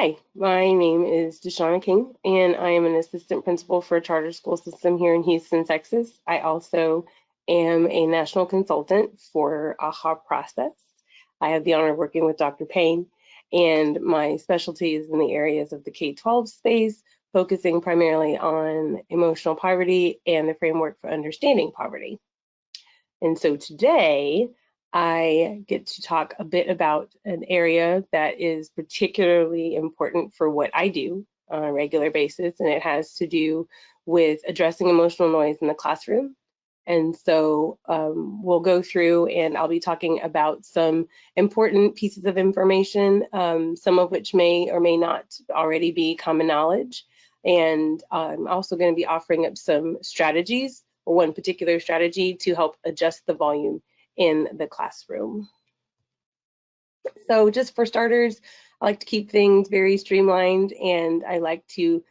Hi, my name is Deshauna King, and I am an assistant principal for a charter school system here in Houston, Texas. I also am a national consultant for AHA Process. I have the honor of working with Dr. Payne, and my specialty is in the areas of the K-12 space, focusing primarily on emotional poverty and the framework for understanding poverty. And so today, I get to talk a bit about an area that is particularly important for what I do on a regular basis, and it has to do with addressing emotional noise in the classroom. And so we'll go through and I'll be talking about some important pieces of information, some of which may or may not already be common knowledge. And I'm also going to be offering up some strategies, or one particular strategy to help adjust the volume in the classroom. So just for starters, I like to keep things very streamlined, and I like to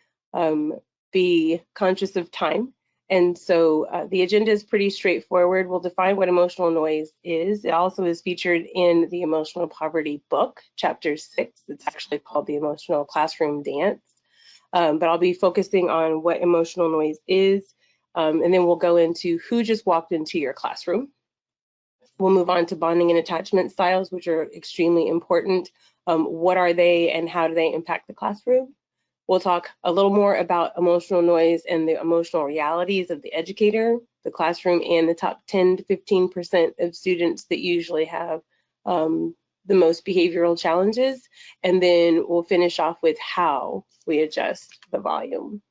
be conscious of time. And so the agenda is pretty straightforward. We'll define what emotional noise is. It also is featured in the Emotional Poverty book, chapter 6. It's actually called the Emotional Classroom Dance. But I'll be focusing on what emotional noise is, and then we'll go into who just walked into your classroom. We'll move on to bonding and attachment styles, which are extremely important. What are they and how do they impact the classroom? We'll talk a little more about emotional noise and the emotional realities of the educator, the classroom, and the top 10 to 15% of students that usually have the most behavioral challenges. And then we'll finish off with how we adjust the volume.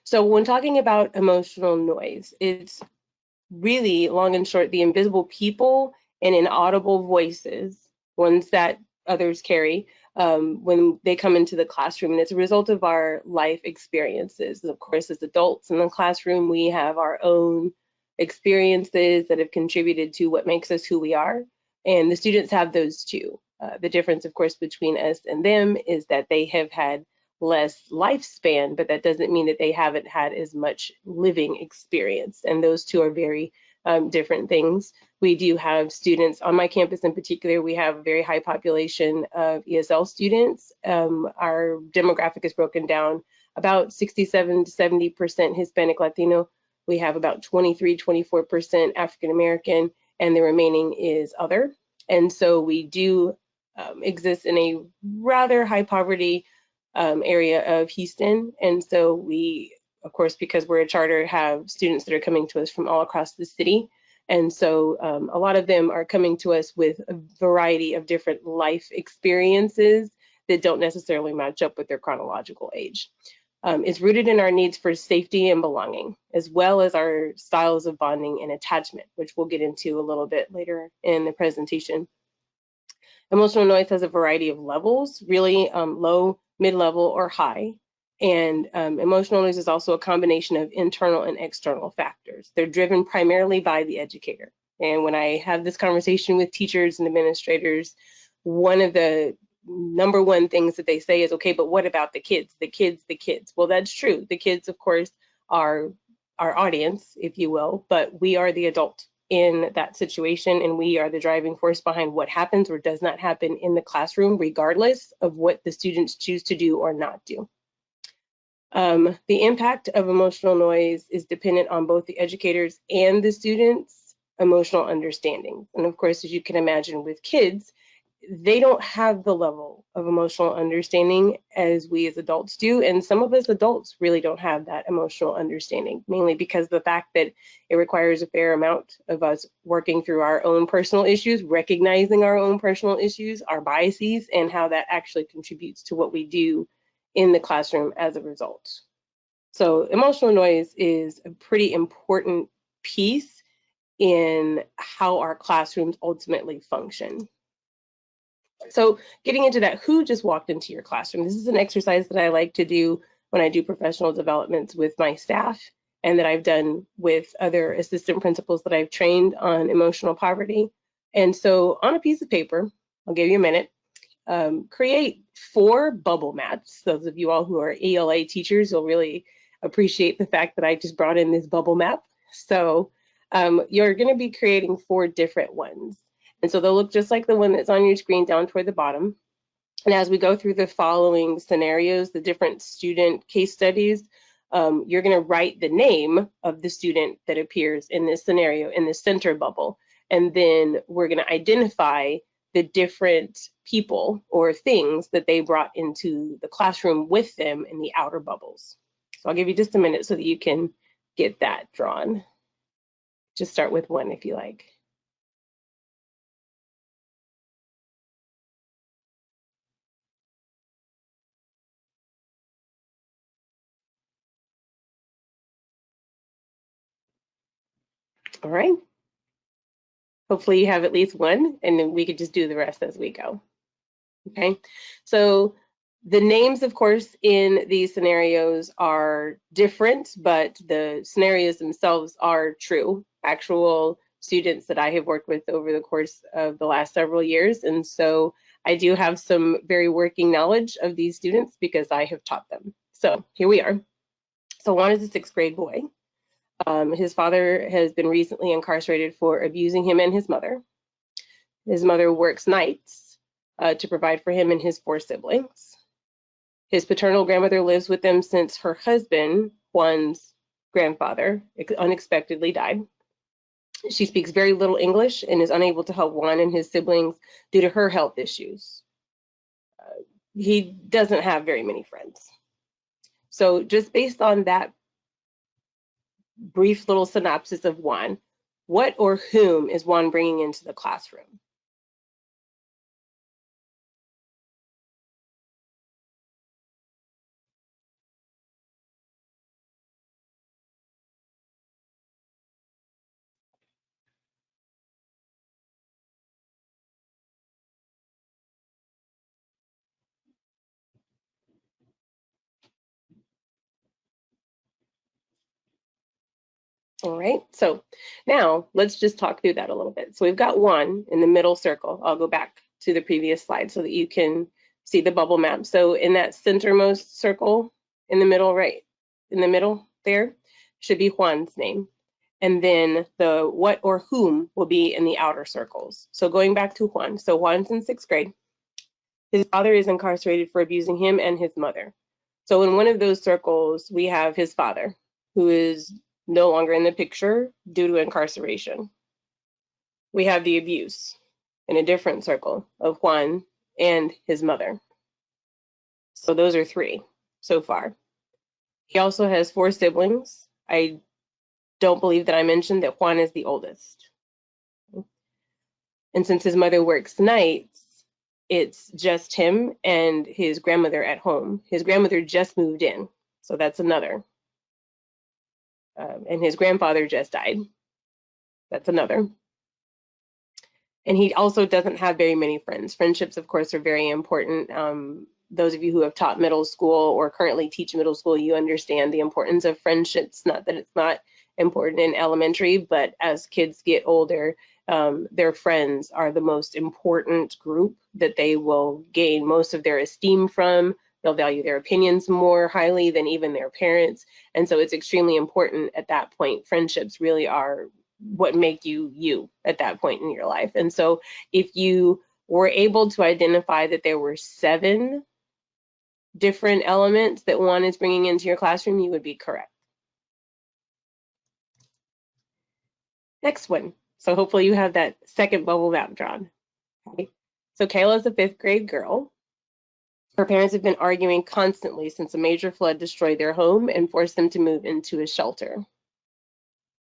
So when talking about emotional noise, it's really, long and short, the invisible people and inaudible voices, ones that others carry when they come into the classroom. And it's a result of our life experiences. Of course, as adults in the classroom, we have our own experiences that have contributed to what makes us who we are. And the students have those too. The difference, of course, between us and them is that they have had less lifespan, but that doesn't mean that they haven't had as much living experience. And those two are very different things. We do have students on my campus in particular. We have a very high population of ESL students. Our demographic is broken down about 67 to 70% Hispanic Latino. We have about 23, 24% African American, and the remaining is other. And so we do exist in a rather high poverty area of Houston. And so we, of course, because we're a charter, have students that are coming to us from all across the city. And so a lot of them are coming to us with a variety of different life experiences that don't necessarily match up with their chronological age. It's rooted in our needs for safety and belonging, as well as our styles of bonding and attachment, which we'll get into a little bit later in the presentation. Emotional noise has a variety of levels, really low, mid-level, or high. And emotional noise is also a combination of internal and external factors. They're driven primarily by the educator. And when I have this conversation with teachers and administrators, one of the number one things that they say is, okay, but what about the kids? The kids. Well, that's true. The kids, of course, are our audience, if you will, but we are the adult in that situation, and we are the driving force behind what happens or does not happen in the classroom, regardless of what the students choose to do or not do. The impact of emotional noise is dependent on both the educators and the students' emotional understanding. And of course, as you can imagine with kids, they don't have the level of emotional understanding as we as adults do. And some of us adults really don't have that emotional understanding, mainly because of the fact that it requires a fair amount of us working through our own personal issues, recognizing our own personal issues, our biases, and how that actually contributes to what we do in the classroom as a result. So emotional noise is a pretty important piece in how our classrooms ultimately function. So getting into that, who just walked into your classroom? This is an exercise that I like to do when I do professional developments with my staff, and that I've done with other assistant principals that I've trained on emotional poverty. And so on a piece of paper, I'll give you a minute, create 4 bubble mats. Those of you all who are ELA teachers will really appreciate the fact that I just brought in this bubble map. So you're going to be creating 4 different ones. And so they'll look just like the one that's on your screen down toward the bottom. And as we go through the following scenarios, the different student case studies, you're going to write the name of the student that appears in this scenario in the center bubble. And then we're going to identify the different people or things that they brought into the classroom with them in the outer bubbles. So I'll give you just a minute so that you can get that drawn. Just start with one if you like. All right. Hopefully you have at least one, and then we could just do the rest as we go. Okay, so the names, of course, in these scenarios are different, but the scenarios themselves are true, actual students that I have worked with over the course of the last several years. And so I do have some very working knowledge of these students because I have taught them. So here we are. So Juan is a sixth grade boy. His father has been recently incarcerated for abusing him and his mother. His mother works nights to provide for him and his four siblings. His paternal grandmother lives with them since her husband, Juan's grandfather, unexpectedly died. She speaks very little English and is unable to help Juan and his siblings due to her health issues. He doesn't have very many friends. So just based on that brief little synopsis of Juan, what or whom is Juan bringing into the classroom? All right, so now let's just talk through that a little bit. So we've got one in the middle circle. I'll go back to the previous slide so that you can see the bubble map. So in that centermost circle in the middle, right in the middle there, should be Juan's name. And then the what or whom will be in the outer circles. So going back to Juan, so Juan's in sixth grade. His father is incarcerated for abusing him and his mother. So in one of those circles, we have his father, who is no longer in the picture due to incarceration. We have the abuse in a different circle of Juan and his mother. So those are three so far. He also has four siblings. I don't believe that I mentioned that Juan is the oldest. And since his mother works nights, it's just him and his grandmother at home. His grandmother just moved in, so that's another. And his grandfather just died. That's another. And he also doesn't have very many friends. Friendships, of course, are very important. Those of you who have taught middle school or currently teach middle school, you understand the importance of friendships. Not that it's not important in elementary, but as kids get older, their friends are the most important group that they will gain most of their esteem from. They'll value their opinions more highly than even their parents. And so it's extremely important at that point. Friendships really are what make you you at that point in your life. And so if you were able to identify that there were 7 different elements that one is bringing into your classroom, you would be correct. Next one. So hopefully you have that second bubble map drawn. Okay. So Kayla is a 5th grade girl. Her parents have been arguing constantly since a major flood destroyed their home and forced them to move into a shelter.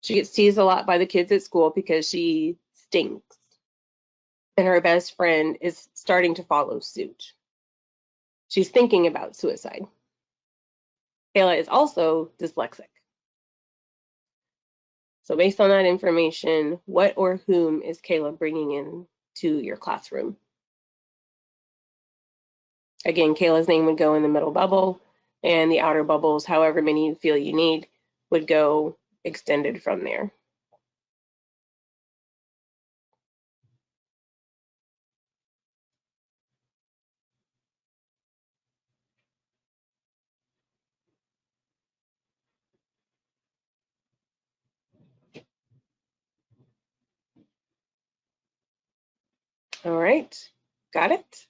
She gets teased a lot by the kids at school because she stinks. And her best friend is starting to follow suit. She's thinking about suicide. Kayla is also dyslexic. So based on that information, what or whom is Kayla bringing in to your classroom? Again, Kayla's name would go in the middle bubble, and the outer bubbles, however many you feel you need, would go extended from there. All right, got it?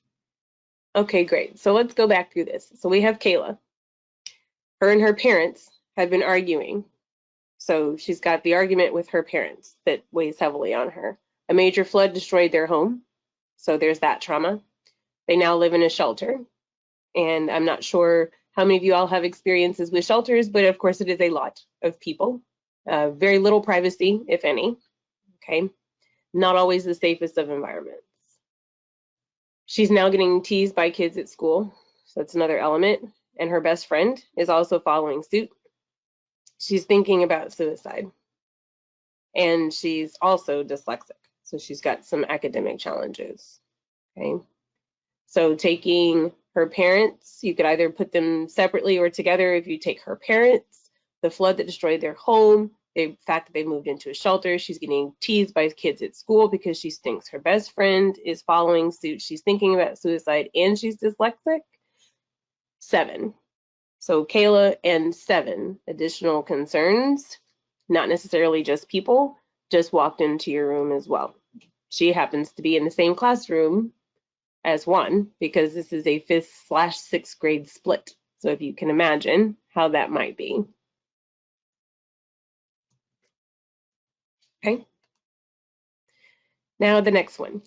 Okay, great. So let's go back through this. So we have Kayla. Her and her parents have been arguing. So she's got the argument with her parents that weighs heavily on her. A major flood destroyed their home. So there's that trauma. They now live in a shelter. And I'm not sure how many of you all have experiences with shelters, but of course it is a lot of people. Very little privacy, if any. Okay. Not always the safest of environments. She's now getting teased by kids at school. So that's another element. And her best friend is also following suit. She's thinking about suicide. And she's also dyslexic. So she's got some academic challenges. Okay. So taking her parents, you could either put them separately or together. If you take her parents, the flood that destroyed their home, the fact that they moved into a shelter, she's getting teased by kids at school because she thinks her best friend is following suit. She's thinking about suicide and she's dyslexic. 7. So Kayla and 7 additional concerns, not necessarily just people, just walked into your room as well. She happens to be in the same classroom as 1 because this is a 5th/6th grade split. So if you can imagine how that might be. Okay. Now the next one.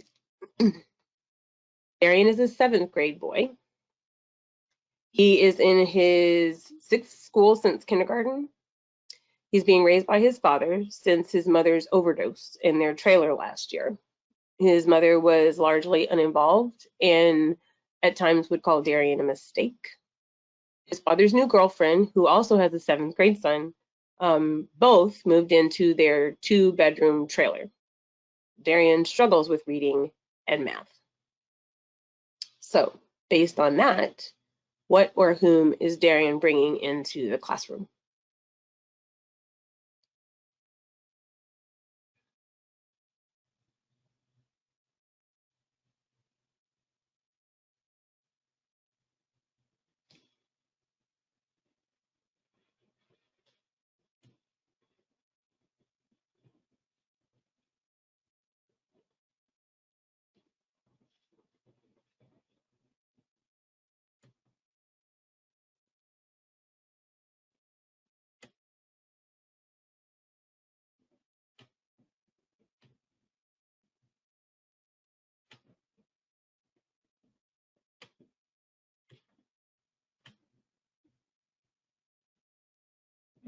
Darian is a 7th grade boy. He is in his 6th school since kindergarten. He's being raised by his father since his mother's overdose in their trailer last year. His mother was largely uninvolved and at times would call Darian a mistake. His father's new girlfriend, who also has a 7th grade son, both moved into their 2-bedroom trailer. Darian struggles with reading and math. So based on that, what or whom is Darian bringing into the classroom?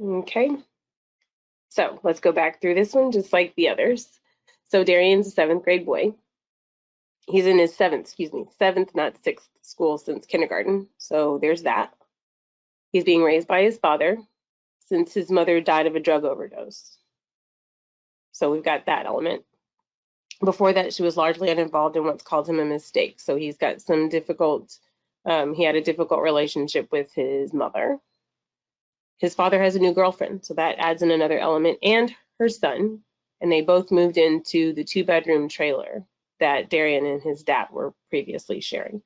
Okay, so let's go back through this one just like the others. So Darian's a 7th grade boy. He's in his 7th, not 6th school since kindergarten. So there's that. He's being raised by his father since his mother died of a drug overdose. So we've got that element. Before that, she was largely uninvolved in what's called him a mistake. So he's got some he had a difficult relationship with his mother. His father has a new girlfriend, so that adds in another element, and her son, and they both moved into the 2-bedroom trailer that Darian and his dad were previously sharing.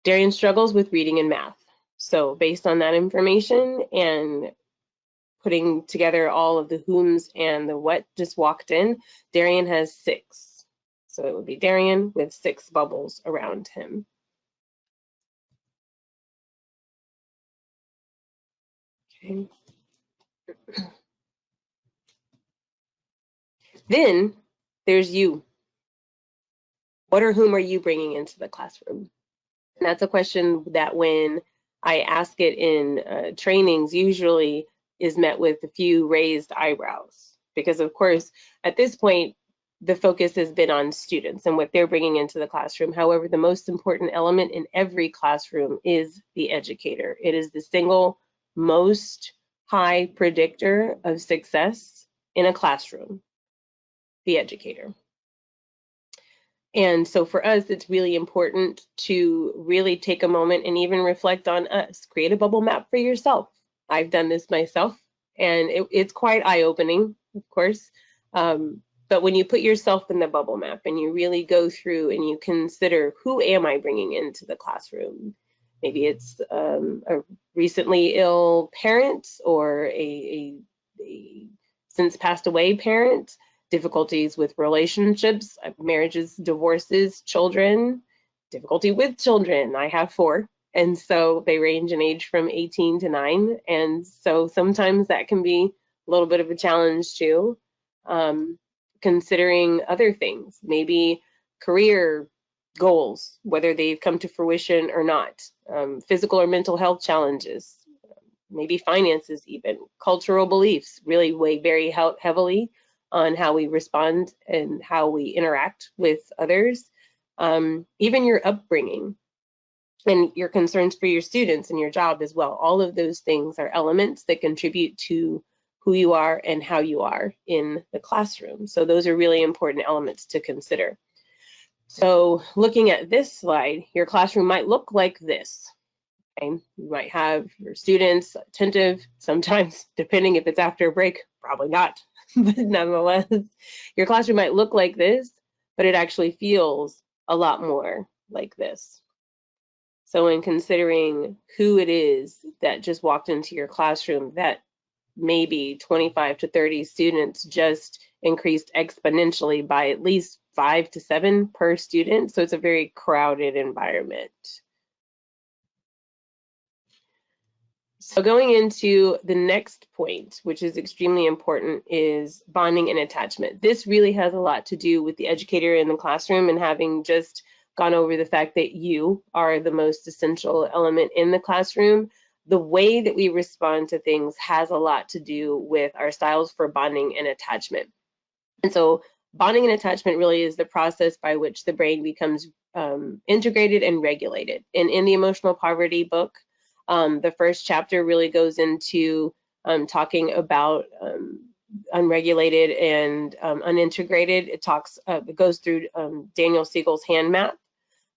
Darian struggles with reading and math. So based on that information and putting together all of the whom's and the what just walked in, Darian has 6. So it would be Darian with 6 bubbles around him. Okay. Then there's you. What or whom are you bringing into the classroom? And that's a question that when I ask it in trainings, usually is met with a few raised eyebrows. Because of course, at this point, the focus has been on students and what they're bringing into the classroom. However, the most important element in every classroom is the educator. It is the single most high predictor of success in a classroom, the educator. And so for us, it's really important to really take a moment and even reflect on us. Create a bubble map for yourself. I've done this myself, and it's quite eye-opening, of course. But when you put yourself in the bubble map and you really go through and you consider, who am I bringing into the classroom? Maybe it's a recently ill parent or a since passed away parent. difficulties with relationships, marriages, divorces, children, difficulty with children. I have 4. And so they range in age from 18 to 9. And so sometimes that can be a little bit of a challenge too. Considering other things, maybe career goals, whether they've come to fruition or not, physical or mental health challenges, maybe finances, even cultural beliefs really weigh very heavily on how we respond and how we interact with others. Even your upbringing and your concerns for your students and your job as well. All of those things are elements that contribute to who you are and how you are in the classroom. So those are really important elements to consider. So looking at this slide, your classroom might look like this. Okay? You might have your students attentive, sometimes depending if it's after a break, probably not, but nonetheless, your classroom might look like this, but it actually feels a lot more like this. So in considering who it is that just walked into your classroom, that maybe 25 to 30 students just increased exponentially by at least 5 to 7 per student. So it's a very crowded environment. So going into the next point, which is extremely important, is bonding and attachment. This really has a lot to do with the educator in the classroom, and having just gone over the fact that you are the most essential element in the classroom, the way that we respond to things has a lot to do with our styles for bonding and attachment. And so bonding and attachment really is the process by which the brain becomes integrated and regulated. And in the Emotional Poverty book, the first chapter really goes into talking about unregulated and unintegrated. It goes through Daniel Siegel's hand map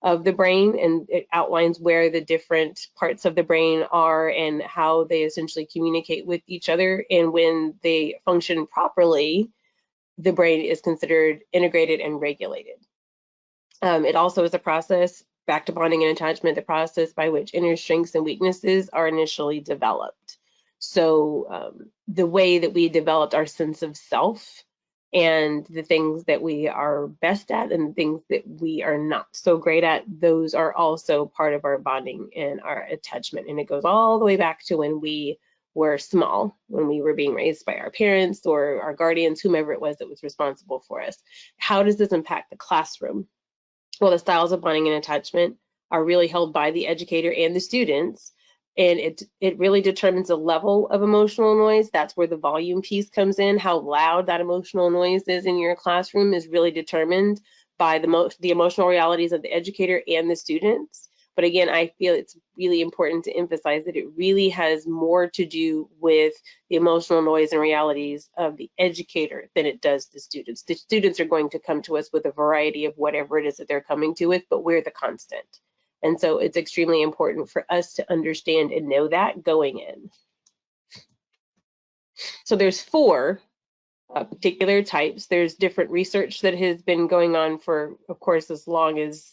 of the brain, and it outlines where the different parts of the brain are and how they essentially communicate with each other. And when they function properly, the brain is considered integrated and regulated. It also is a process, back to bonding and attachment, the process by which inner strengths and weaknesses are initially developed. So the way that we developed our sense of self and the things that we are best at and the things that we are not so great at, those are also part of our bonding and our attachment. And it goes all the way back to when we were small, when we were being raised by our parents or our guardians, whomever it was that was responsible for us. How does this impact the classroom? Well, the styles of bonding and attachment are really held by the educator and the students, and it really determines the level of emotional noise. That's where the volume piece comes in. How loud that emotional noise is in your classroom is really determined by the emotional realities of the educator and the students. But again, I feel it's really important to emphasize that it really has more to do with the emotional noise and realities of the educator than it does the students. The students are going to come to us with a variety of whatever it is that they're coming to with, but we're the constant. And so it's extremely important for us to understand and know that going in. So there's 4 particular types. There's different research that has been going on for, of course, as long as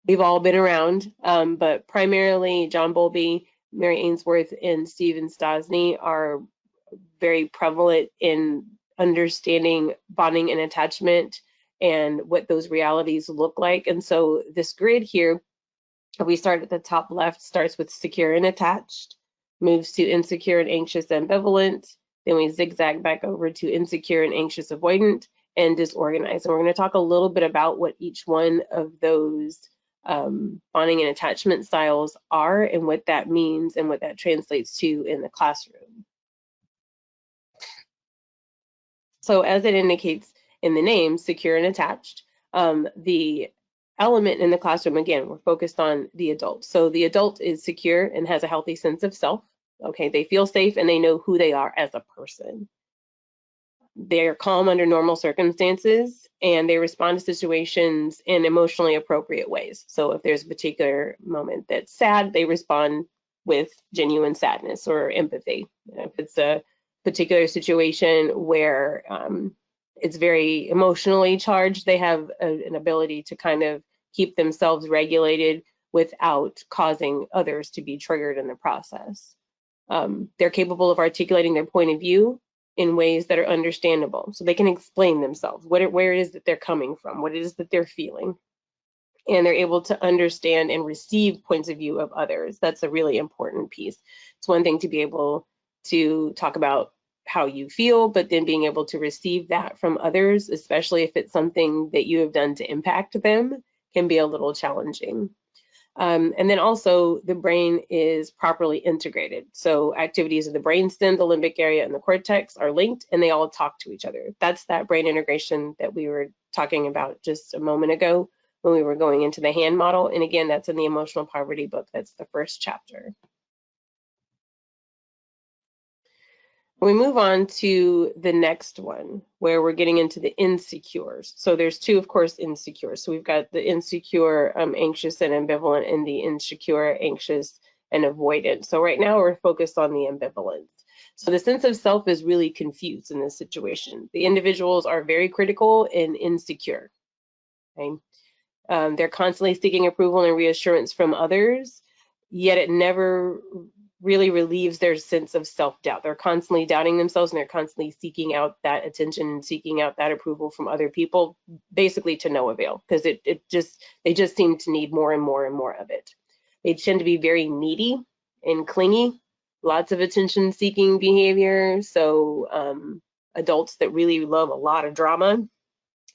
we've all been around, but primarily John Bowlby, Mary Ainsworth, and Stephen Stosny are very prevalent in understanding bonding and attachment and what those realities look like. And so this grid here, we start at the top left, starts with secure and attached, moves to insecure and anxious ambivalent, then we zigzag back over to insecure and anxious avoidant, and disorganized. And we're going to talk a little bit about what each one of those bonding and attachment styles are and what that means and what that translates to in the classroom. So as it indicates in the name, secure and attached, the element in the classroom, again, we're focused on the adult. So the adult is secure and has a healthy sense of self. Okay, they feel safe and they know who they are as a person. They're calm under normal circumstances and they respond to situations in emotionally appropriate ways. So if there's a particular moment that's sad, they respond with genuine sadness or empathy. If it's a particular situation where it's very emotionally charged, they have an ability to kind of keep themselves regulated without causing others to be triggered in the process. They're capable of articulating their point of view in ways that are understandable, so they can explain themselves, where it is that they're coming from, what it is that they're feeling, and they're able to understand and receive points of view of others. That's a really important piece. It's one thing to be able to talk about how you feel, but then being able to receive that from others, especially if it's something that you have done to impact them, can be a little challenging. And then also the brain is properly integrated. So activities of the brainstem, the limbic area, and the cortex are linked, and they all talk to each other. That's that brain integration that we were talking about just a moment ago when we were going into the hand model. And again, that's in the emotional poverty book. That's the first chapter. We move on to the next one where we're getting into the insecures. So there's two, of course, insecure. So we've got the insecure, anxious and ambivalent, and the insecure, anxious and avoidant. So right now we're focused on the ambivalent. So the sense of self is really confused in this situation. The individuals are very critical and insecure. Okay? They're constantly seeking approval and reassurance from others, yet it never really relieves their sense of self-doubt. They're constantly doubting themselves, and they're constantly seeking out that attention and seeking out that approval from other people, basically to no avail, because they just seem to need more and more and more of it. They tend to be very needy and clingy, lots of attention-seeking behavior. So adults that really love a lot of drama,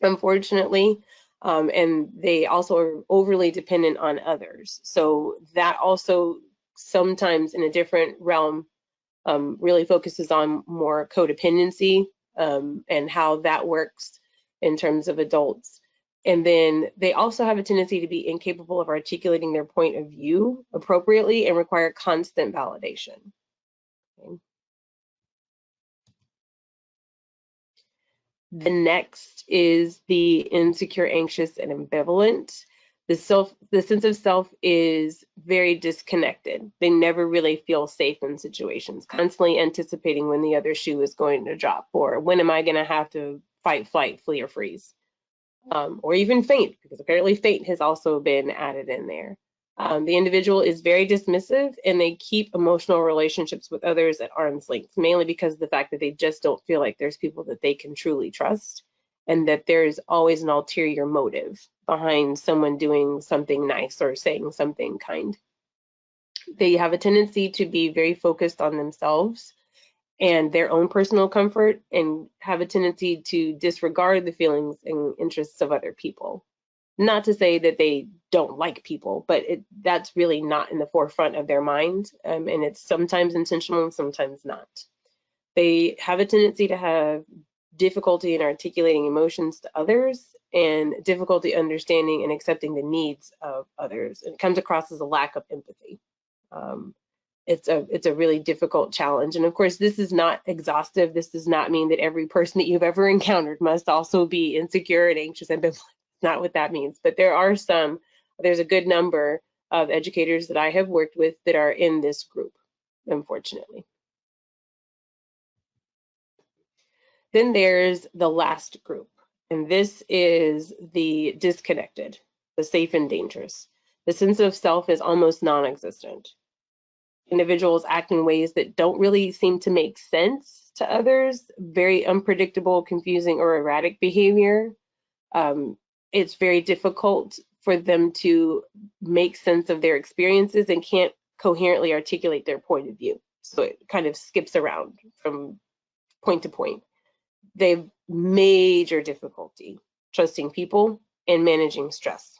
unfortunately. And they also are overly dependent on others. So that also sometimes in a different realm really focuses on more codependency and how that works in terms of adults. And then they also have a tendency to be incapable of articulating their point of view appropriately and require constant validation. Okay. The next is the insecure, anxious, and ambivalent. The sense of self is very disconnected. They never really feel safe in situations, constantly anticipating when the other shoe is going to drop, or when am I going to have to fight, flight, flee, or freeze, or even faint, because apparently faint has also been added in there. The individual is very dismissive, and they keep emotional relationships with others at arm's length, mainly because of the fact that they just don't feel like there's people that they can truly trust, and that there's always an ulterior motive behind someone doing something nice or saying something kind. They have a tendency to be very focused on themselves and their own personal comfort, and have a tendency to disregard the feelings and interests of other people. Not to say that they don't like people, but that's really not in the forefront of their mind, and it's sometimes intentional and sometimes not. They have a tendency to have difficulty in articulating emotions to others, and difficulty understanding and accepting the needs of others. It comes across as a lack of empathy. It's a really difficult challenge. And of course, this is not exhaustive. This does not mean that every person that you've ever encountered must also be insecure and anxious and ambivalent. Not what that means, but there's a good number of educators that I have worked with that are in this group, unfortunately. Then there's the last group, and this is the disconnected, the safe and dangerous. The sense of self is almost non-existent. Individuals act in ways that don't really seem to make sense to others, very unpredictable, confusing, or erratic behavior. It's very difficult for them to make sense of their experiences and can't coherently articulate their point of view. So it kind of skips around from point to point. They have major difficulty trusting people and managing stress.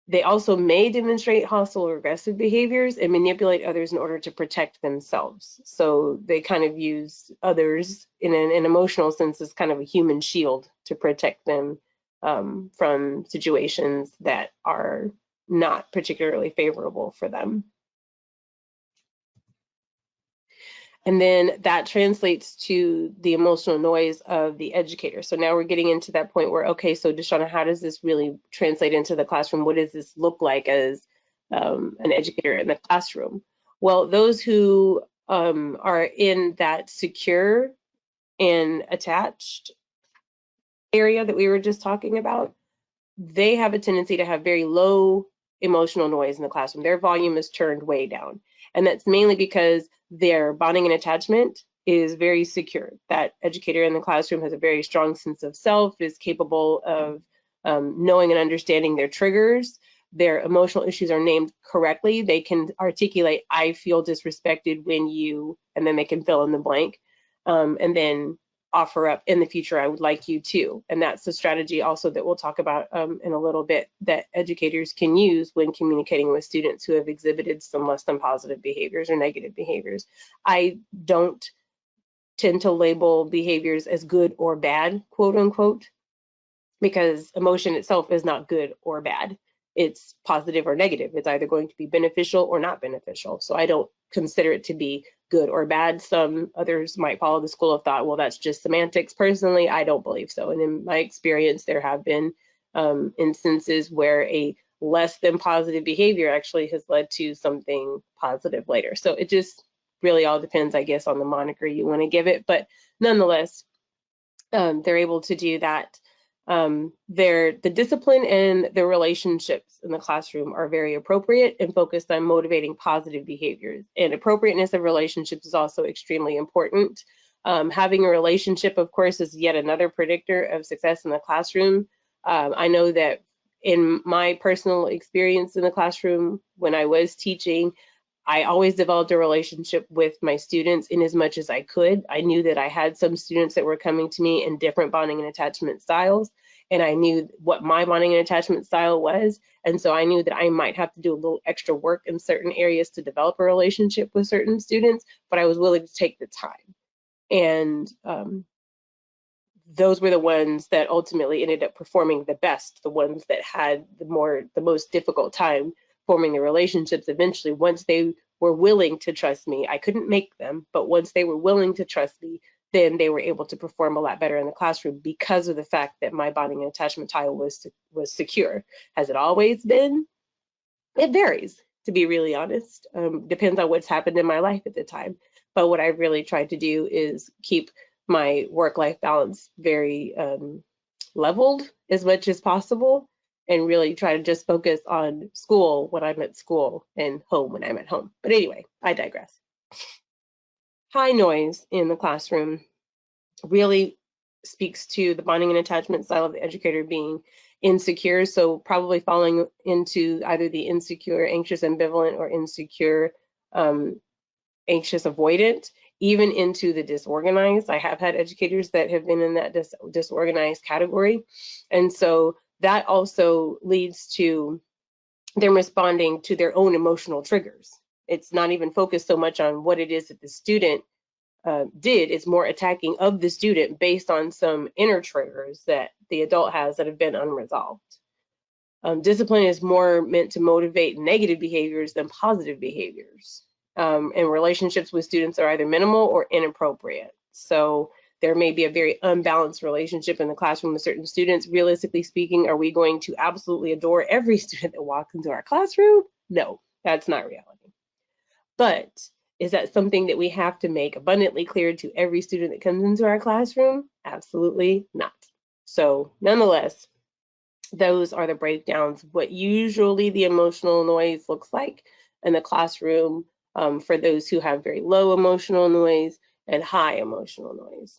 They also may demonstrate hostile or aggressive behaviors and manipulate others in order to protect themselves. So they kind of use others in an emotional sense as kind of a human shield to protect them from situations that are not particularly favorable for them. And then that translates to the emotional noise of the educator. So now we're getting into that point where, okay, so Deshauna, how does this really translate into the classroom? What does this look like as an educator in the classroom? Well, those who are in that secure and attached area that we were just talking about, they have a tendency to have very low emotional noise in the classroom. Their volume is turned way down. And that's mainly because their bonding and attachment is very secure. That educator in the classroom has a very strong sense of self, is capable of knowing and understanding their triggers. Their emotional issues are named correctly. They can articulate, I feel disrespected when you, and then they can fill in the blank. And then offer up, in the future, I would like you to. And that's a strategy also that we'll talk about in a little bit, that educators can use when communicating with students who have exhibited some less than positive behaviors or negative behaviors. I don't tend to label behaviors as good or bad, quote unquote, because emotion itself is not good or bad. It's positive or negative. It's either going to be beneficial or not beneficial. So I don't consider it to be good or bad. Some others might follow the school of thought, well, that's just semantics. Personally, I don't believe so. And in my experience, there have been instances where a less than positive behavior actually has led to something positive later. So it just really all depends, I guess, on the moniker you want to give it. But nonetheless, they're able to do that. The discipline and the relationships in the classroom are very appropriate and focused on motivating positive behaviors. And appropriateness of relationships is also extremely important. Having a relationship, of course, is yet another predictor of success in the classroom. I know that in my personal experience in the classroom, when I was teaching, I always developed a relationship with my students in as much as I could. I knew that I had some students that were coming to me in different bonding and attachment styles, and I knew what my bonding and attachment style was. And so I knew that I might have to do a little extra work in certain areas to develop a relationship with certain students, but I was willing to take the time. And those were the ones that ultimately ended up performing the best, the ones that had the most difficult time forming the relationships. Eventually, once they were willing to trust me, I couldn't make them, but once they were willing to trust me, then they were able to perform a lot better in the classroom because of the fact that my bonding and attachment style was secure. Has it always been? It varies, to be really honest. Depends on what's happened in my life at the time. But what I've really tried to do is keep my work-life balance very leveled as much as possible, and really try to just focus on school when I'm at school and home when I'm at home. But anyway, I digress. High noise in the classroom really speaks to the bonding and attachment style of the educator being insecure. So probably falling into either the insecure, anxious, ambivalent, or insecure, anxious, avoidant, even into the disorganized. I have had educators that have been in that disorganized category. And so that also leads to them responding to their own emotional triggers. It's not even focused so much on what it is that the student did. It's more attacking of the student based on some inner triggers that the adult has that have been unresolved. Discipline is more meant to motivate negative behaviors than positive behaviors. And relationships with students are either minimal or inappropriate. So there may be a very unbalanced relationship in the classroom with certain students. Realistically speaking, are we going to absolutely adore every student that walks into our classroom? No, that's not reality. But is that something that we have to make abundantly clear to every student that comes into our classroom? Absolutely not. So nonetheless, those are the breakdowns, what usually the emotional noise looks like in the classroom for those who have very low emotional noise and high emotional noise.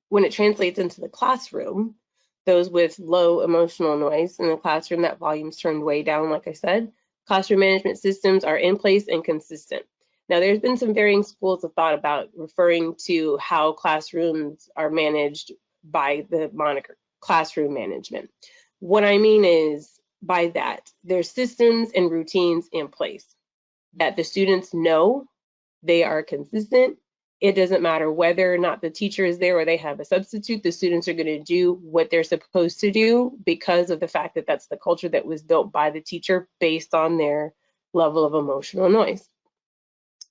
When it translates into the classroom, those with low emotional noise in the classroom, that volume's turned way down, like I said. Classroom management systems are in place and consistent. Now, there's been some varying schools of thought about referring to how classrooms are managed by the moniker classroom management. What I mean is by that, there's systems and routines in place that the students know, they are consistent. It doesn't matter whether or not the teacher is there or they have a substitute, the students are going to do what they're supposed to do because of the fact that that's the culture that was built by the teacher based on their level of emotional noise.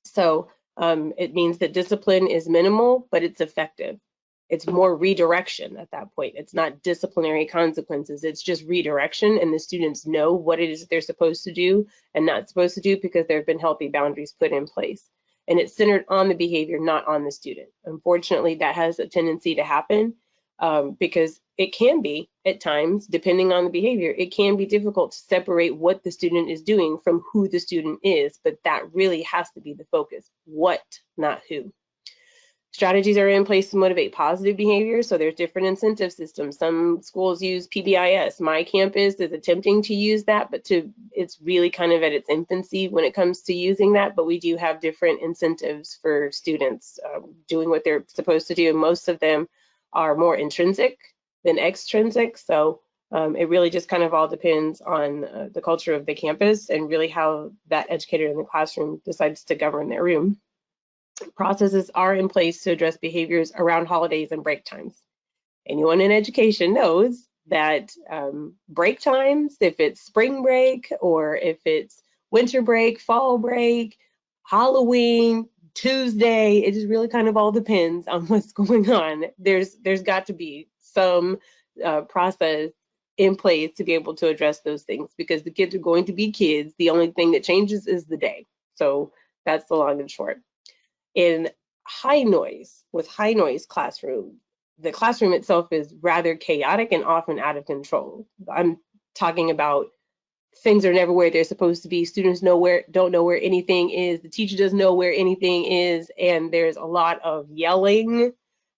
So it means that discipline is minimal, but it's effective. It's more redirection at that point. It's not disciplinary consequences. It's just redirection, and the students know what it is that they're supposed to do and not supposed to do because there have been healthy boundaries put in place. And it's centered on the behavior, not on the student. Unfortunately, that has a tendency to happen because it can be, at times, depending on the behavior, it can be difficult to separate what the student is doing from who the student is, but that really has to be the focus. What, not who. Strategies are in place to motivate positive behavior. So there's different incentive systems. Some schools use PBIS. My campus is attempting to use that, but it's really kind of at its infancy when it comes to using that. But we do have different incentives for students doing what they're supposed to do. And most of them are more intrinsic than extrinsic. So it really just kind of all depends on the culture of the campus and really how that educator in the classroom decides to govern their room. Processes are in place to address behaviors around holidays and break times. Anyone in education knows that break times, if it's spring break or if it's winter break, fall break, Halloween, Tuesday, it just really kind of all depends on what's going on. There's got to be some process in place to be able to address those things because the kids are going to be kids. The only thing that changes is the day. So that's the long and short. In with high noise classroom, the classroom itself is rather chaotic and often out of control. I'm talking about things are never where they're supposed to be. Students don't know where anything is. The teacher doesn't know where anything is, and there's a lot of yelling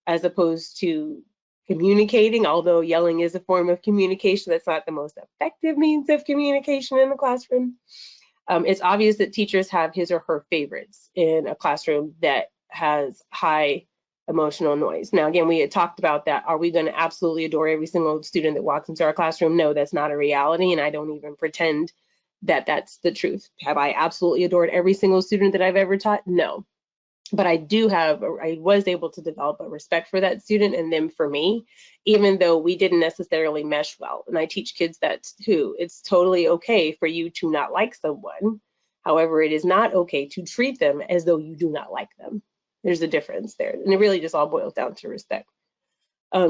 as opposed to communicating. Although yelling is a form of communication, that's not the most effective means of communication in the classroom. It's obvious that teachers have his or her favorites in a classroom that has high emotional noise. Now, again, we had talked about that. Are we going to absolutely adore every single student that walks into our classroom? No, that's not a reality, and I don't even pretend that that's the truth. Have I absolutely adored every single student that I've ever taught? No. But I was able to develop a respect for that student and them for me, even though we didn't necessarily mesh well. And I teach kids that too. It's totally okay for you to not like someone. However, it is not okay to treat them as though you do not like them. There's a difference there. And it really just all boils down to respect.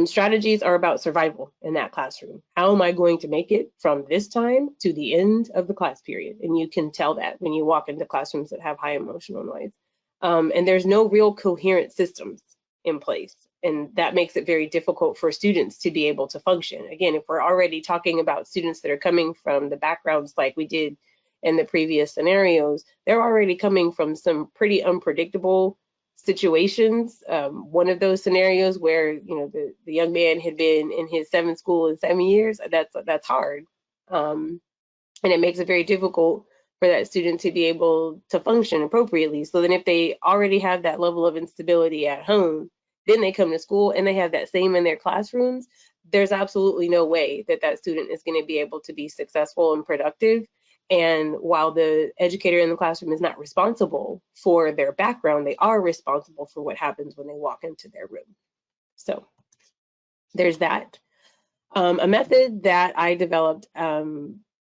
Strategies are about survival in that classroom. How am I going to make it from this time to the end of the class period? And you can tell that when you walk into classrooms that have high emotional noise. And there's no real coherent systems in place. And that makes it very difficult for students to be able to function. Again, if we're already talking about students that are coming from the backgrounds like we did in the previous scenarios, they're already coming from some pretty unpredictable situations. One of those scenarios where the young man had been in his seventh school in 7 years, that's hard. And it makes it very difficult for that student to be able to function appropriately. So then if they already have that level of instability at home, then they come to school and they have that same in their classrooms, there's absolutely no way that that student is going to be able to be successful and productive. And while the educator in the classroom is not responsible for their background, they are responsible for what happens when they walk into their room. So there's that. A method that I developed,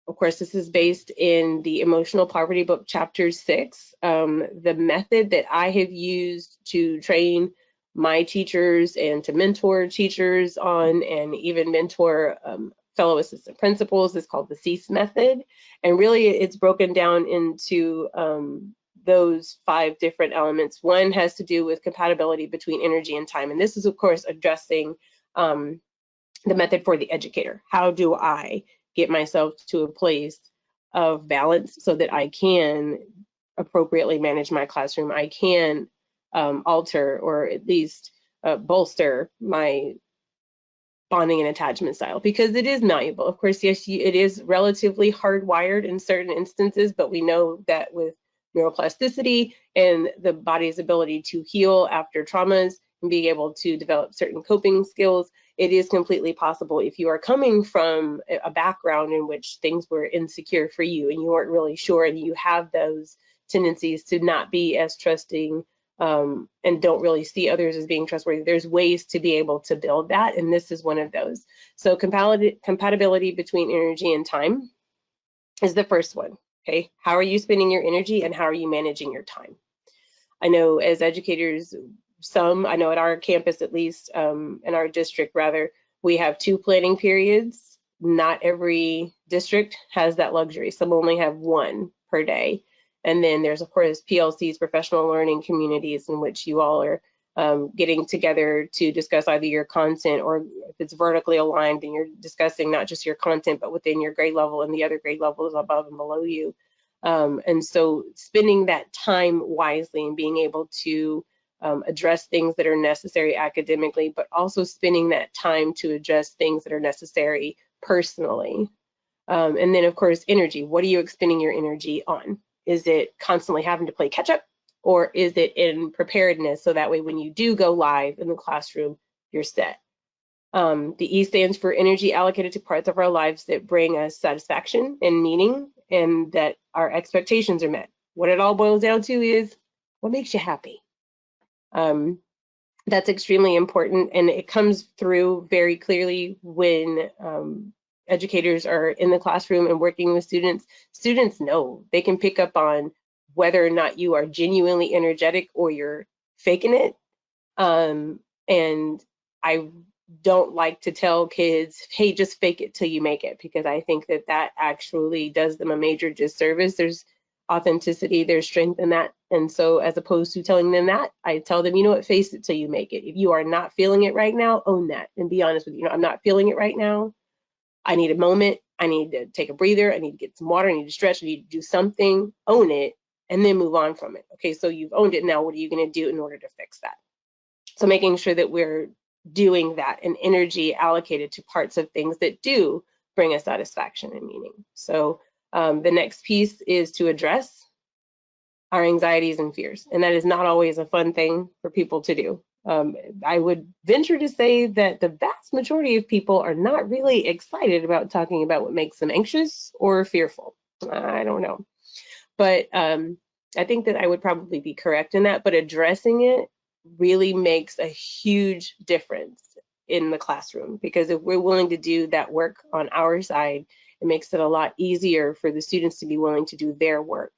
of course, this is based in the Emotional Poverty Book, Chapter 6. The method that I have used to train my teachers and to mentor teachers on and even mentor fellow assistant principals is called the CEASE method. And really, it's broken down into those 5 different elements. One has to do with compatibility between energy and time. And this is, of course, addressing the method for the educator. How do I get myself to a place of balance so that I can appropriately manage my classroom? I can alter or at least bolster my bonding and attachment style because it is malleable. Of course, yes, it is relatively hardwired in certain instances, but we know that with neuroplasticity and the body's ability to heal after traumas and being able to develop certain coping skills, it is completely possible if you are coming from a background in which things were insecure for you and you weren't really sure and you have those tendencies to not be as trusting and don't really see others as being trustworthy. There's ways to be able to build that, and this is one of those. So compatibility between energy and time is the first one. Okay, how are you spending your energy and how are you managing your time? I know as educators, I know at our campus at least, in our district rather, we have 2 planning periods. Not every district has that luxury. Some only have 1 per day. And then there's, of course, PLCs, professional learning communities, in which you all are getting together to discuss either your content or if it's vertically aligned, then you're discussing not just your content, but within your grade level and the other grade levels above and below you. And so spending that time wisely and being able to address things that are necessary academically, but also spending that time to address things that are necessary personally. And then, of course, energy. What are you expending your energy on? Is it constantly having to play catch up, or is it in preparedness so that way when you do go live in the classroom, you're set? The E stands for energy allocated to parts of our lives that bring us satisfaction and meaning, and that our expectations are met. What it all boils down to is what makes you happy. That's extremely important, and it comes through very clearly when educators are in the classroom and working with students. Students know, they can pick up on whether or not you are genuinely energetic or you're faking it. And I don't like to tell kids, hey, just fake it till you make it, because I think that that actually does them a major disservice. There's authenticity, there's strength in that. And so as opposed to telling them that, I tell them, you know what, face it till you make it. If you are not feeling it right now, own that and be honest with you. I'm not feeling it right now. I need a moment. I need to take a breather. I need to get some water. I need to stretch. I need to do something. Own it and then move on from it. Okay, so you've owned it. Now what are you going to do in order to fix that? So making sure that we're doing that and energy allocated to parts of things that do bring us satisfaction and meaning. So the next piece is to address our anxieties and fears. And that is not always a fun thing for people to do. I would venture to say that the vast majority of people are not really excited about talking about what makes them anxious or fearful. I don't know. But I think that I would probably be correct in that. But addressing it really makes a huge difference in the classroom, because if we're willing to do that work on our side, it makes it a lot easier for the students to be willing to do their work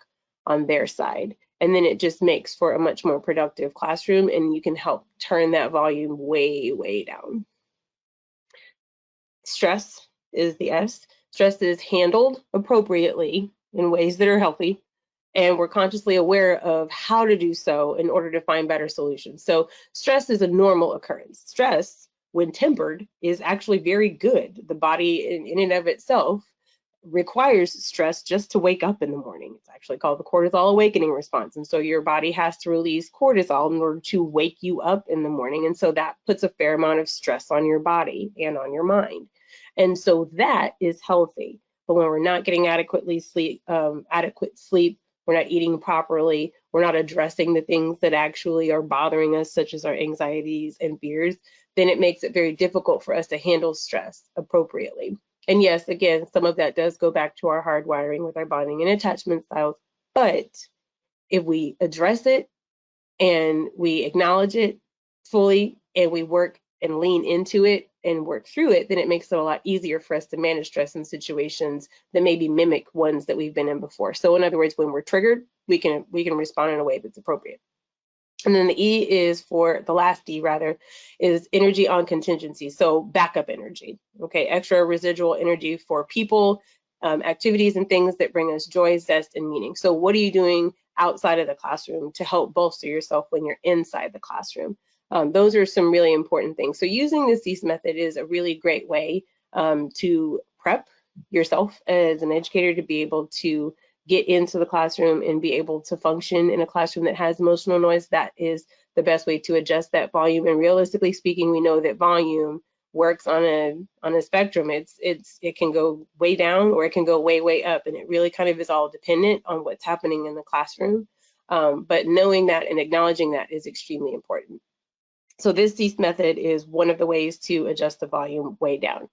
on their side. And then it just makes for a much more productive classroom, and you can help turn that volume way, way down. Stress is the S. Stress is handled appropriately in ways that are healthy, and we're consciously aware of how to do so in order to find better solutions. So stress is a normal occurrence. Stress, when tempered, is actually very good. The body in and of itself requires stress just to wake up in the morning. It's actually called the cortisol awakening response. And so your body has to release cortisol in order to wake you up in the morning. And so that puts a fair amount of stress on your body and on your mind. And so that is healthy. But when we're not getting adequate sleep, we're not eating properly, we're not addressing the things that actually are bothering us, such as our anxieties and fears, then it makes it very difficult for us to handle stress appropriately. And yes, again, some of that does go back to our hardwiring with our bonding and attachment styles. But if we address it and we acknowledge it fully and we work and lean into it and work through it, then it makes it a lot easier for us to manage stress in situations that maybe mimic ones that we've been in before. So in other words, when we're triggered, we can respond in a way that's appropriate. And then the E is for, the last D rather, is energy on contingency. So backup energy, okay? Extra residual energy for people, activities and things that bring us joy, zest, and meaning. So what are you doing outside of the classroom to help bolster yourself when you're inside the classroom? Those are some really important things. So using the CEASE method is a really great way to prep yourself as an educator to be able to get into the classroom and be able to function in a classroom that has emotional noise. That is the best way to adjust that volume. And realistically speaking, we know that volume works on a spectrum. It can go way down or it can go way, way up. And it really kind of is all dependent on what's happening in the classroom. But knowing that and acknowledging that is extremely important. So this CEASE method is one of the ways to adjust the volume way down.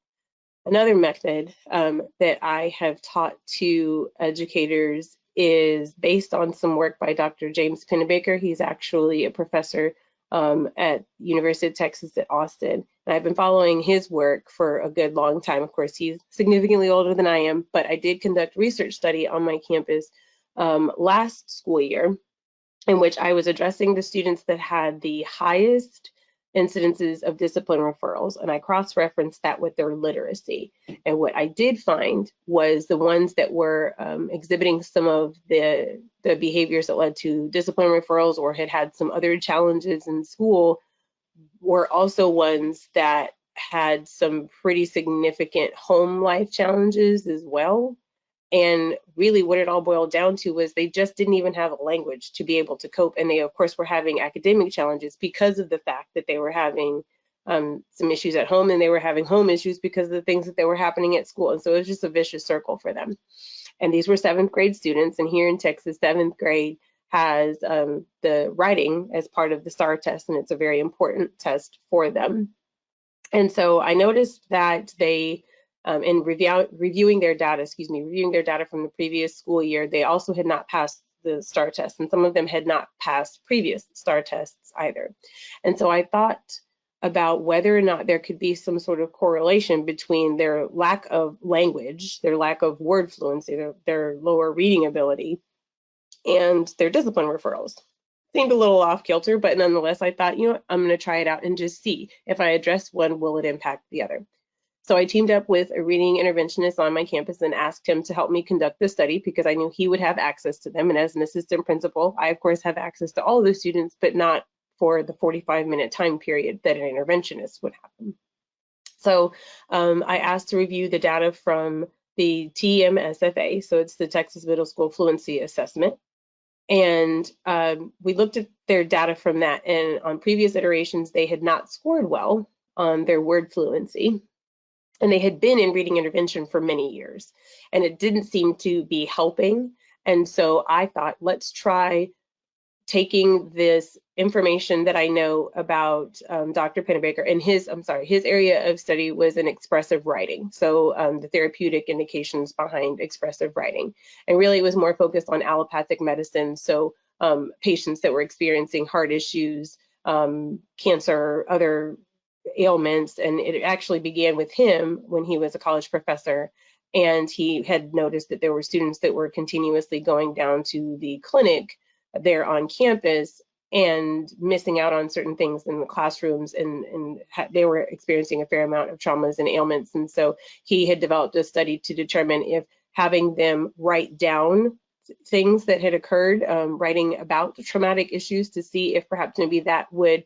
Another method that I have taught to educators is based on some work by Dr. James Pennebaker. He's actually a professor at University of Texas at Austin. And I've been following his work for a good long time. Of course, he's significantly older than I am, but I did conduct a research study on my campus last school year, in which I was addressing the students that had the highest incidences of discipline referrals, and I cross-referenced that with their literacy. And what I did find was the ones that were exhibiting some of the behaviors that led to discipline referrals or had some other challenges in school were also ones that had some pretty significant home life challenges as well. And really what it all boiled down to was they just didn't even have a language to be able to cope. And they, of course, were having academic challenges because of the fact that they were having some issues at home, and they were having home issues because of the things that were happening at school. And so it was just a vicious circle for them. And these were 7th grade students. And here in Texas, 7th grade has the writing as part of the STAR test, and it's a very important test for them. And so I noticed that they, in reviewing their data from the previous school year, they also had not passed the STAR test, and some of them had not passed previous STAR tests either. And so I thought about whether or not there could be some sort of correlation between their lack of language, their lack of word fluency, their lower reading ability, and their discipline referrals. Seemed a little off kilter, but nonetheless, I thought, you know what, I'm going to try it out and just see if I address one, will it impact the other? So I teamed up with a reading interventionist on my campus and asked him to help me conduct the study because I knew he would have access to them. And as an assistant principal, I, of course, have access to all of the students, but not for the 45-minute time period that an interventionist would have. So I asked to review the data from the TMSFA, so it's the Texas Middle School Fluency Assessment. And we looked at their data from that, and on previous iterations, they had not scored well on their word fluency. And they had been in reading intervention for many years, and it didn't seem to be helping. And so I thought, let's try taking this information that I know about Dr. Pennebaker and his area of study was in expressive writing. So the therapeutic indications behind expressive writing. And really it was more focused on allopathic medicine. So patients that were experiencing heart issues, cancer, other ailments. And it actually began with him when he was a college professor. And he had noticed that there were students that were continuously going down to the clinic there on campus and missing out on certain things in the classrooms, and they were experiencing a fair amount of traumas and ailments. And so he had developed a study to determine if having them write down things that had occurred, writing about traumatic issues to see if perhaps maybe that would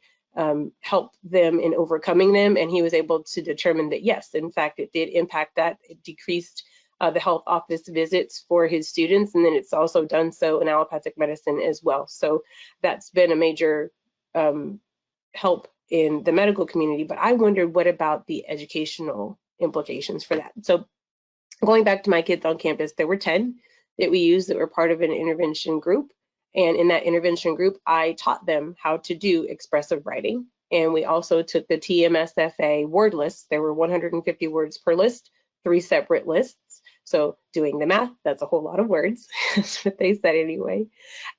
help them in overcoming them. And he was able to determine that yes, in fact, it did impact that. It decreased the health office visits for his students, and then it's also done so in allopathic medicine as well. So that's been a major help in the medical community, but I wondered what about the educational implications for that. So going back to my kids on campus, there were 10 that we used that were part of an intervention group. And in that intervention group, I taught them how to do expressive writing. And we also took the TMSFA word lists. There were 150 words per list, 3 separate lists. So doing the math, that's a whole lot of words. That's what they said anyway.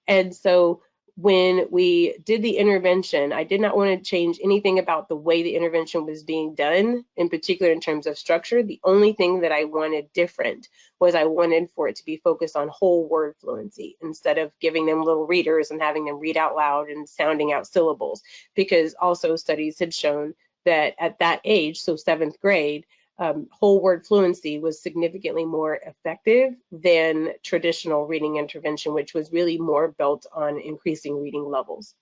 And so when we did the intervention, I did not want to change anything about the way the intervention was being done, in particular in terms of structure. The only thing that I wanted different was I wanted for it to be focused on whole word fluency instead of giving them little readers and having them read out loud and sounding out syllables, because also studies had shown that at that age, so 7th grade, whole word fluency was significantly more effective than traditional reading intervention, which was really more built on increasing reading levels.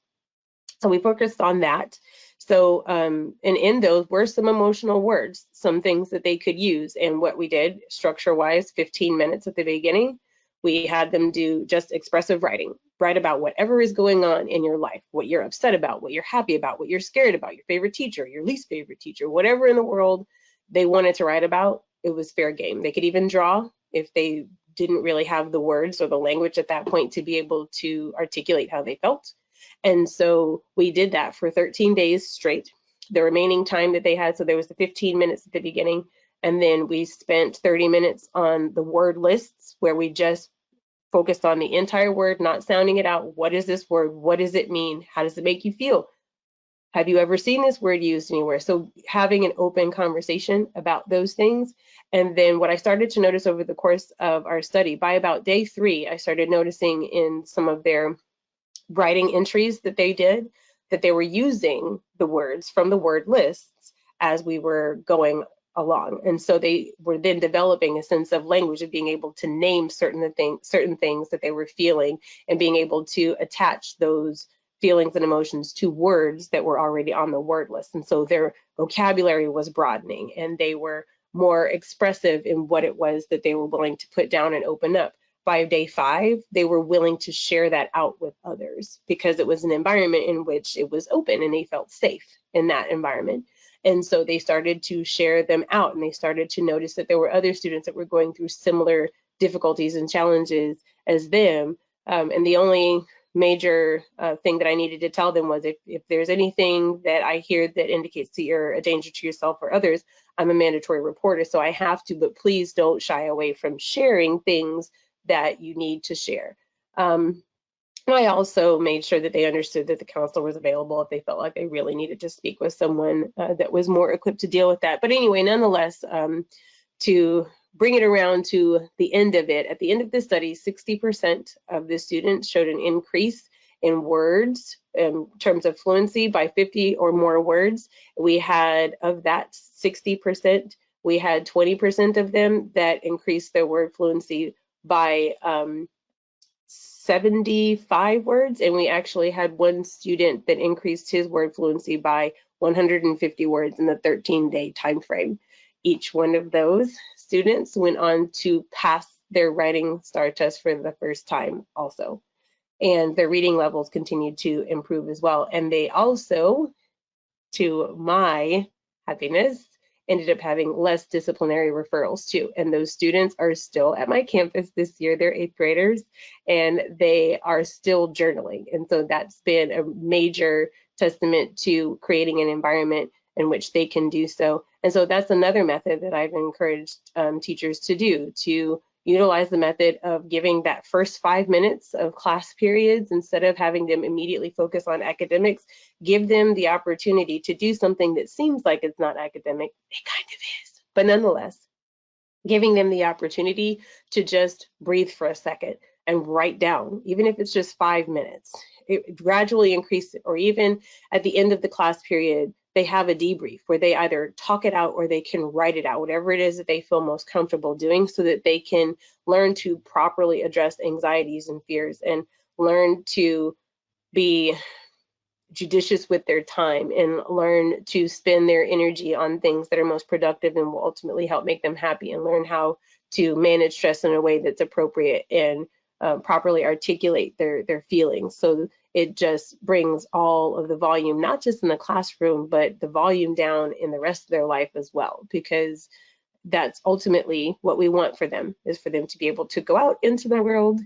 So we focused on that. So, and in those were some emotional words, some things that they could use. And what we did structure-wise, 15 minutes at the beginning, we had them do just expressive writing. Write about whatever is going on in your life, what you're upset about, what you're happy about, what you're scared about, your favorite teacher, your least favorite teacher, whatever in the world they wanted to write about, it was fair game. They could even draw if they didn't really have the words or the language at that point to be able to articulate how they felt. And so we did that for 13 days straight. The remaining time that they had, so there was the 15 minutes at the beginning, and then we spent 30 minutes on the word lists where we just focused on the entire word, not sounding it out. What is this word? What does it mean? How does it make you feel? Have you ever seen this word used anywhere? So having an open conversation about those things. And then what I started to notice over the course of our study, by about day 3, I started noticing in some of their writing entries that they did, that they were using the words from the word lists as we were going along. And so they were then developing a sense of language, of being able to name certain things that they were feeling, and being able to attach those feelings and emotions to words that were already on the word list. And so their vocabulary was broadening, and they were more expressive in what it was that they were willing to put down and open up. By day 5, they were willing to share that out with others because it was an environment in which it was open and they felt safe in that environment. And so they started to share them out, and they started to notice that there were other students that were going through similar difficulties and challenges as them. And the only major thing that I needed to tell them was if there's anything that I hear that indicates that you're a danger to yourself or others, I'm a mandatory reporter, so I have to, but please don't shy away from sharing things that you need to share. I also made sure that they understood that the counselor was available if they felt like they really needed to speak with someone that was more equipped to deal with that. But anyway, nonetheless, to bring it around to the end of it, at the end of the study, 60% of the students showed an increase in words in terms of fluency by 50 or more words. We had, of that 60%, we had 20% of them that increased their word fluency by 75 words, and we actually had one student that increased his word fluency by 150 words in the 13-day time frame. Each one of those students went on to pass their writing STAR test for the first time also, and their reading levels continued to improve as well. And they also, to my happiness, ended up having less disciplinary referrals too. And those students are still at my campus this year. They're 8th graders and they are still journaling. And so that's been a major testament to creating an environment in which they can do so. And so that's another method that I've encouraged teachers to do, to utilize the method of giving that first 5 minutes of class periods, instead of having them immediately focus on academics, give them the opportunity to do something that seems like it's not academic. It kind of is, but nonetheless, giving them the opportunity to just breathe for a second and write down, even if it's just 5 minutes. It gradually increases, or even at the end of the class period, they have a debrief where they either talk it out or they can write it out, whatever it is that they feel most comfortable doing, so that they can learn to properly address anxieties and fears and learn to be judicious with their time and learn to spend their energy on things that are most productive and will ultimately help make them happy, and learn how to manage stress in a way that's appropriate and properly articulate their feelings. So it just brings all of the volume, not just in the classroom, but the volume down in the rest of their life as well, because that's ultimately what we want for them, is for them to be able to go out into the world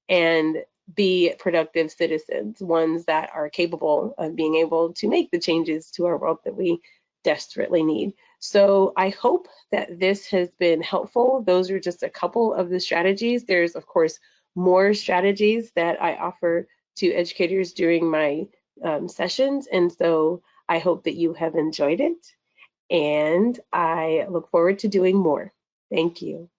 and be productive citizens, ones that are capable of being able to make the changes to our world that we desperately need. So I hope that this has been helpful. Those are just a couple of the strategies. There's, of course, more strategies that I offer to educators during my sessions. And so I hope that you have enjoyed it, and I look forward to doing more. Thank you.